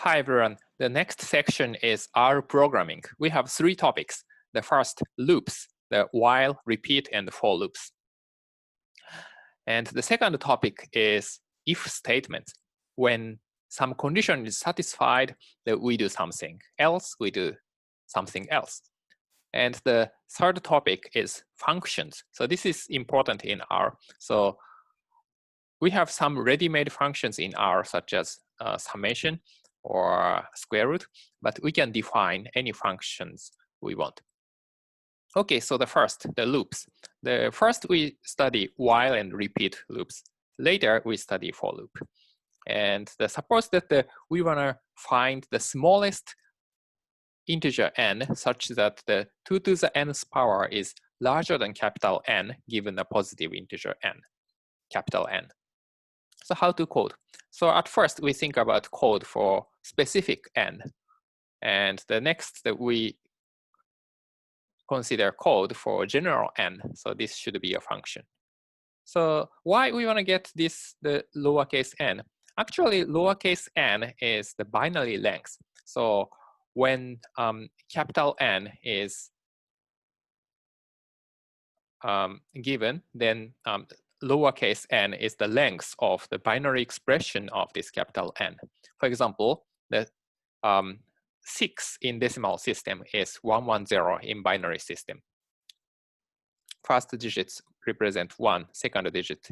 Hi everyone, the next section is R programming. We have three topics. The first, loops, the while, repeat, and for loops. And the second topic is if statements. When some condition is satisfied, that we do something else, we do something else. And the third topic is functions. So this is important in R. So we have some ready-made functions in R, such as summation or square root, but we can define any functions we want. Okay, so the first, the loops. The first we study while and repeat loops. Later we study for loop. And suppose that we wanna find the smallest integer n such that the 2 to the nth power is larger than capital N given a positive integer n, capital N. So how to code? So at first we think about code for specific n, and the next that we consider code for general n. So this should be a function. So why we want to get this the lowercase n? Actually, lowercase n is the binary length. So when capital N is given, then lowercase n is the length of the binary expression of this capital N. For example, the 6 in decimal system is 110 in binary system. First digits represent 1, second digit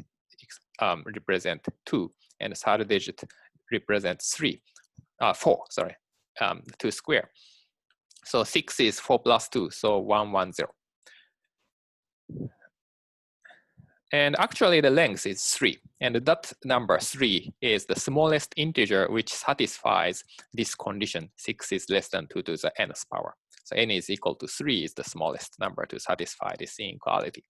represent 2, and third digit represents 4, sorry, 2 square. So 6 is 4 plus 2, so 110. And actually the length is 3, and that number 3 is the smallest integer which satisfies this condition. 6 is less than 2 to the nth power. So n is equal to 3 is the smallest number to satisfy this inequality.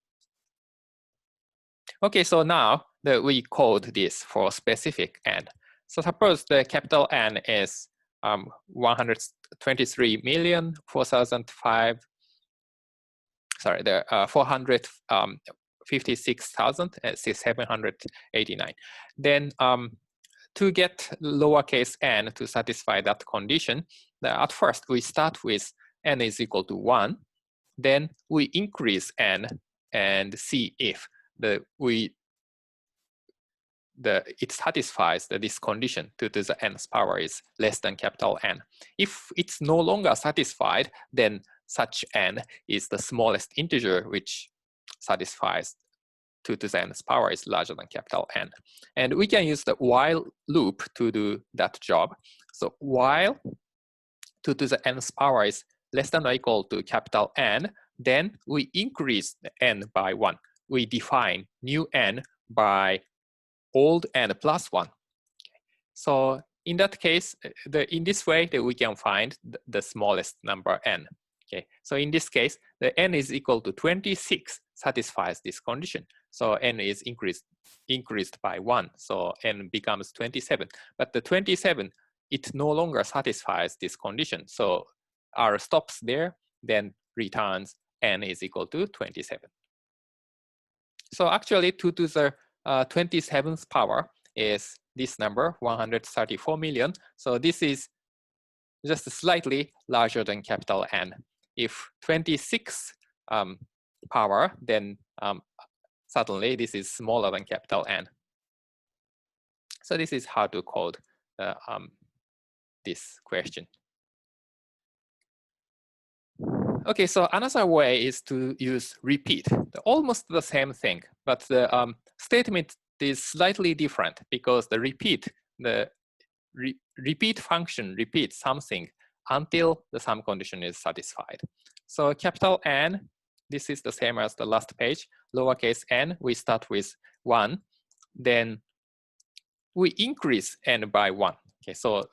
Okay, so now that we code this for specific n. So suppose the capital N is 456,789. Then to get lowercase n to satisfy that condition, at first we start with n is equal to 1. Then we increase n and see if it satisfies this condition 2 to the nth power is less than capital N. If it's no longer satisfied, then such n is the smallest integer which satisfies 2 to the nth power is larger than capital N. And we can use the while loop to do that job. So while 2 to the nth power is less than or equal to capital N, then we increase the n by 1. We define new n by old n plus 1. So in that case, in this way that we can find the smallest number n. Okay, so in this case, the n is equal to 26 satisfies this condition. So n is increased by 1, so n becomes 27. But the 27, it no longer satisfies this condition. So R stops there, then returns n is equal to 27. So actually 2 to the 27th power is this number, 134 million. So this is just slightly larger than capital N. If 26 power, then suddenly this is smaller than capital N. So this is how to code this question. Okay, so another way is to use repeat. Almost the same thing, but the statement is slightly different because the repeat function repeats something until the sum condition is satisfied. So capital N, this is the same as the last page. Lowercase n, we start with 1. Then we increase n by 1. Okay, so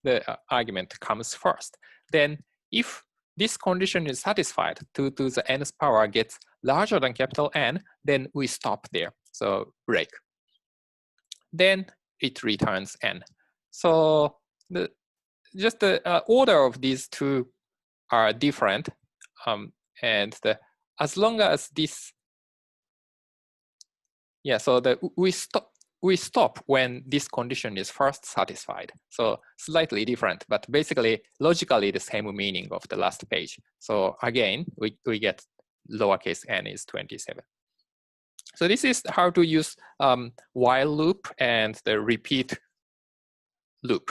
the argument comes first. Then if this condition is satisfied, 2 to the nth power gets larger than capital N, then we stop there, so break. Then it returns n. So just the order of these two are different, and as long as this, yeah, so we stop we stop when this condition is first satisfied. So slightly different, but basically logically the same meaning of the last page. So again, we get lowercase n is 27. So this is how to use while loop and the repeat loop.